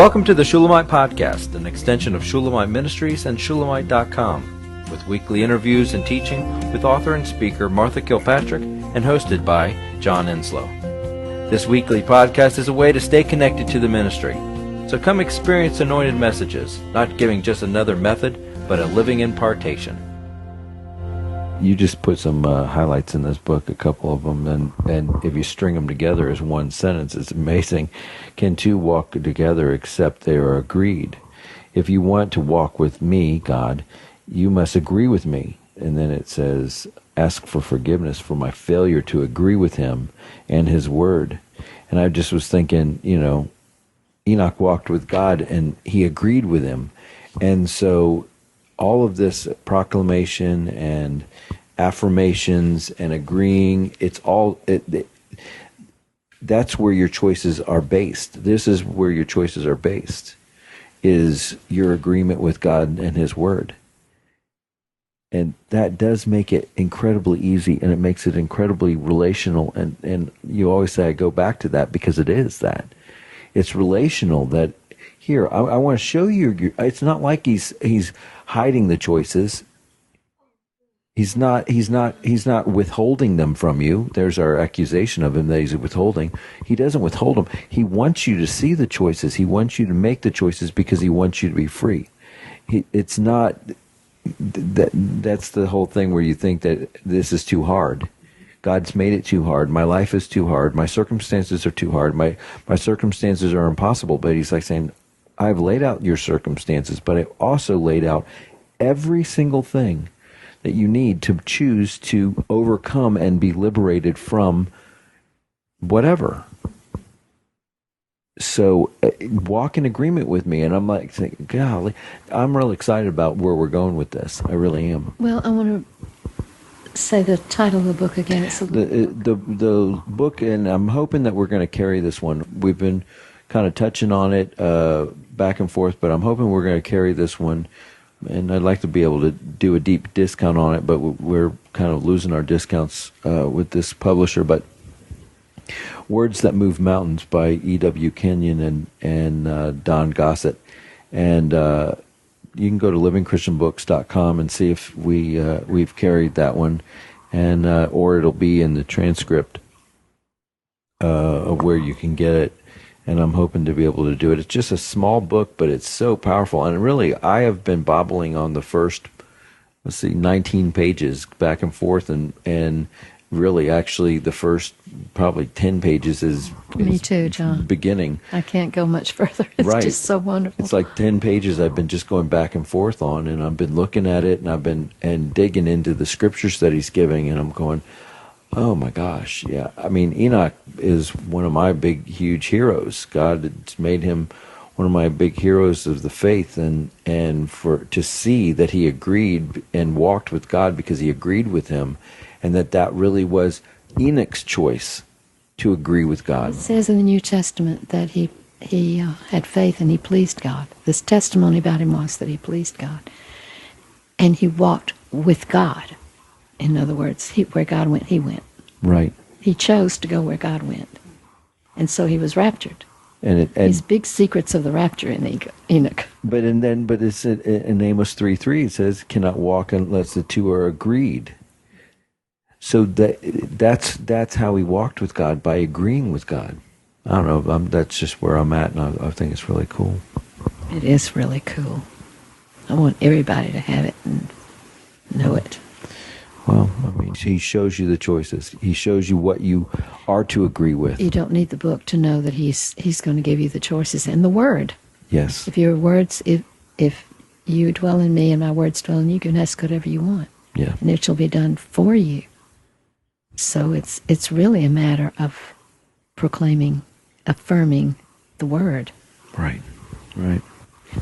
Welcome to the Shulamite Podcast, an extension of Shulamite Ministries and Shulamite.com, with weekly interviews and teaching with author and speaker Martha Kilpatrick and hosted by John Enslow. This weekly podcast is a way to stay connected to the ministry. So come experience anointed messages, not giving just another method, but a living impartation. You just put some highlights in this book, a couple of them, and if you string them together as one sentence, it's amazing. Can two walk together except they are agreed? If you want to walk with me, God, you must agree with me. And then it says, ask for forgiveness for my failure to agree with him and his word. And I just was thinking, Enoch walked with God and he agreed with him. And so all of this proclamation and affirmations and agreeing, that's where your choices are based. This is where your choices are based, is your agreement with God and his word. And that does make it incredibly easy, and it makes it incredibly relational. And you always say, I go back to that because it is that. It's relational. That here, I want to show you. It's not like he's hiding the choices. He's not withholding them from you. There's our accusation of him that he's withholding. He doesn't withhold them. He wants you to see the choices. He wants you to make the choices because he wants you to be free. It's not that's the whole thing where you think that this is too hard. God's made it too hard. My life is too hard. My circumstances are too hard. My circumstances are impossible. But he's like saying, I've laid out your circumstances, but I've also laid out every single thing that you need to choose to overcome and be liberated from whatever. So walk in agreement with me. And I'm like, golly, I'm really excited about where we're going with this. I really am. Well, I want to say the title of the book again. It's the book, and I'm hoping that we're going to carry this one. We've been kind of touching on it back and forth, but I'm hoping we're going to carry this one. And I'd like to be able to do a deep discount on it, but we're kind of losing our discounts with this publisher. But Words That Move Mountains by E.W. Kenyon and Don Gossett. And you can go to livingchristianbooks.com and see if we've carried that one, and or it'll be in the transcript of where you can get it. And I'm hoping to be able to do it. It's just a small book, but it's so powerful. And really, I have been bobbling on the first, 19 pages back and forth. And really, actually, the first probably 10 pages is Me too, John. Beginning. I can't go much further. It's just so wonderful. It's like 10 pages I've been just going back and forth on. And I've been looking at it, and I've been digging into the scriptures that he's giving. And I'm going, oh my gosh, yeah. I mean, Enoch is one of my big, huge heroes. God has made him one of my big heroes of the faith, and to see that he agreed and walked with God because he agreed with him, and that really was Enoch's choice to agree with God. It says in the New Testament that he had faith and he pleased God. This testimony about him was that he pleased God. And he walked with God. In other words, where God went, he went. Right. He chose to go where God went. And so he was raptured. And these big secrets of the rapture in Enoch. But it's in Amos 3:3 it says, cannot walk unless the two are agreed. So that's how he walked with God, by agreeing with God. I don't know, that's just where I'm at, and I think it's really cool. It is really cool. I want everybody to have it and know it. Well, I mean, he shows you the choices. He shows you what you are to agree with. You don't need the book to know that he's going to give you the choices and the word. Yes. If your words, if you dwell in me and my words dwell in you, you can ask whatever you want. Yeah. And it shall be done for you. So it's really a matter of proclaiming, affirming the word. Right. Right.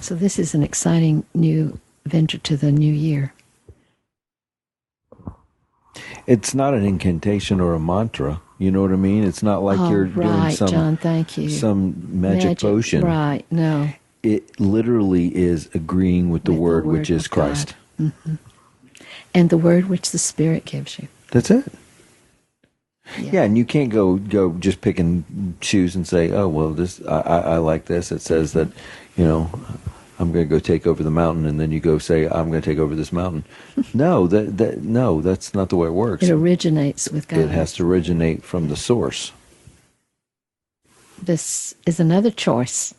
So this is an exciting new venture to the new year. It's not an incantation or a mantra. You know what I mean? It's not like you're doing some, John, thank you. some magic potion. Right, no. It literally is agreeing with the word which is Christ. Mm-hmm. And the word which the Spirit gives you. That's it. Yeah, and you can't go just pick and choose and say, oh, well, this I like this. It says that, you know, I'm going to go take over the mountain, and then you go say, I'm going to take over this mountain. No, no, that's not the way it works. It originates with God. It has to originate from the source. This is another choice.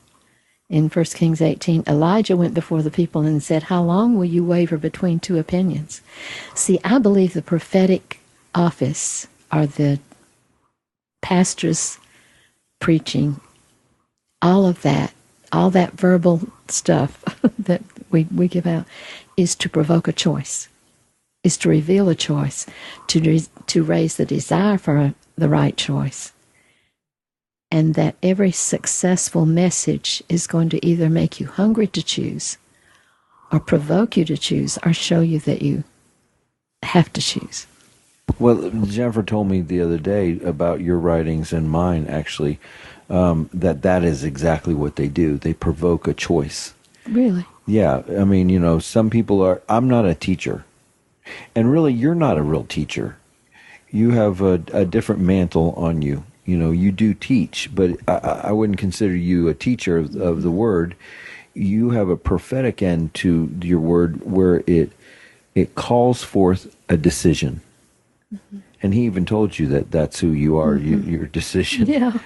In 1 Kings 18, Elijah went before the people and said, how long will you waver between two opinions? See, I believe the prophetic office, or the pastor's preaching, all that verbal stuff that we give out, is to provoke a choice, is to reveal a choice, to raise the desire for the right choice. And that every successful message is going to either make you hungry to choose, or provoke you to choose, or show you that you have to choose. Well, Jennifer told me the other day about your writings and mine, actually, that is exactly what they do. They provoke a choice. Really? Yeah. I mean, you know, some people are, I'm not a teacher. And really, you're not a real teacher. You have a different mantle on you. You know, you do teach, but I wouldn't consider you a teacher of the word. You have a prophetic end to your word where it calls forth a decision. Mm-hmm. And he even told you that that's who you are, mm-hmm. Your decision. Yeah.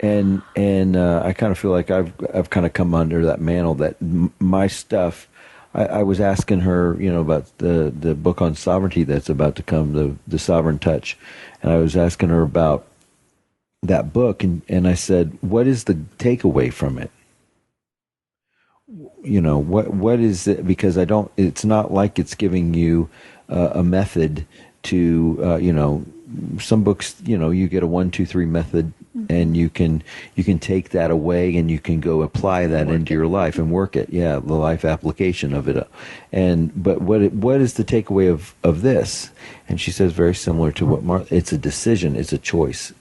And I kind of feel like I've kind of come under that mantle that my stuff. I was asking her, you know, about the book on sovereignty that's about to come, the Sovereign Touch, and I was asking her about that book, and I said, what is the takeaway from it? You know, what is it? Because it's not like it's giving you a method to, you know, some books, you know, you get a 1, 2, 3 method, mm-hmm. and you can take that away and you can go apply that into your life and work it. Yeah, the life application of it. But what is the takeaway of this? And she says very similar to what it's a decision, it's a choice.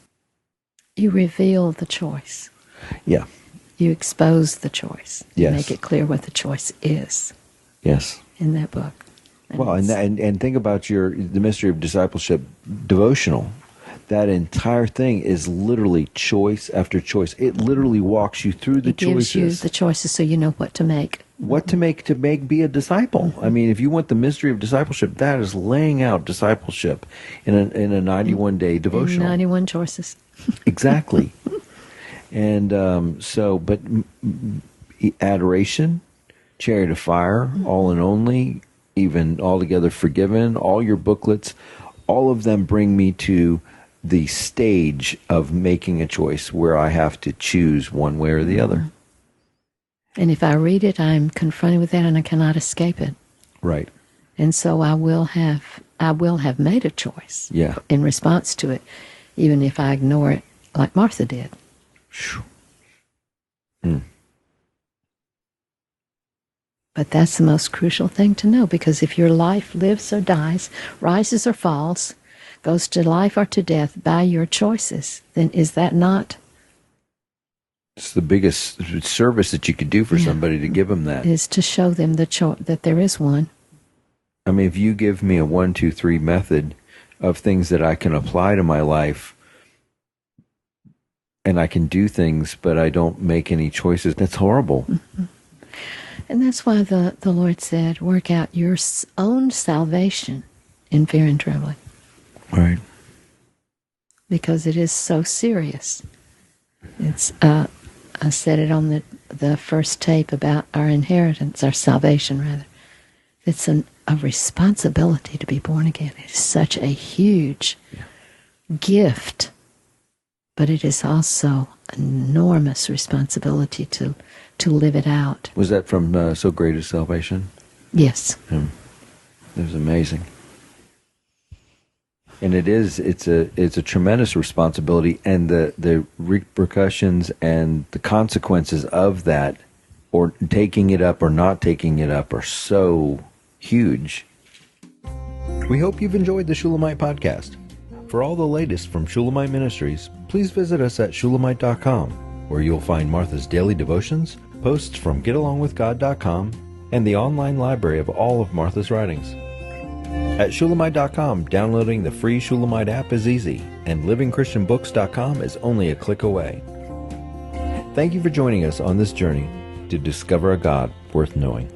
You reveal the choice. Yeah. You expose the choice. You yes. make it clear what the choice is. Yes. In that book. And think about the Mystery of Discipleship devotional. That entire thing is literally choice after choice. It literally walks you through the choices. It gives you the choices so you know what to make. What to make be a disciple. Mm-hmm. I mean, if you want the mystery of discipleship, that is laying out discipleship in a 91-day devotional. 91 choices. Exactly. And but adoration, chariot of fire, mm-hmm. all and only, even altogether forgiven, all your booklets, all of them bring me to the stage of making a choice where I have to choose one way or the other. And if I read it, I'm confronted with that and I cannot escape it. Right. And so I will have made a choice. Yeah. In response to it, even if I ignore it like Martha did. But that's the most crucial thing to know, because if your life lives or dies, rises or falls, goes to life or to death by your choices, then is that not? It's the biggest service that you could do for somebody, to give them that. Is to show them that there is one. I mean, if you give me a 1, 2, 3 method of things that I can apply to my life, and I can do things, but I don't make any choices, that's horrible. Mm-hmm. And that's why the Lord said, work out your own salvation in fear and trembling. Right. Because it is so serious. It's I said it on the first tape about our inheritance, our salvation rather. It's a responsibility to be born again. It is such a huge gift, but it is also an enormous responsibility to live it out. Was that from So Great Is Salvation? Yes. It was amazing. And it's a tremendous responsibility, and the repercussions and the consequences of that, or taking it up or not taking it up, are so huge. We hope you've enjoyed the Shulamite podcast. For all the latest from Shulamite Ministries, please visit us at shulamite.com, where you'll find Martha's daily devotions, posts from getalongwithgod.com, and the online library of all of Martha's writings. At Shulamite.com, downloading the free Shulamite app is easy, and livingchristianbooks.com is only a click away. Thank you for joining us on this journey to discover a God worth knowing.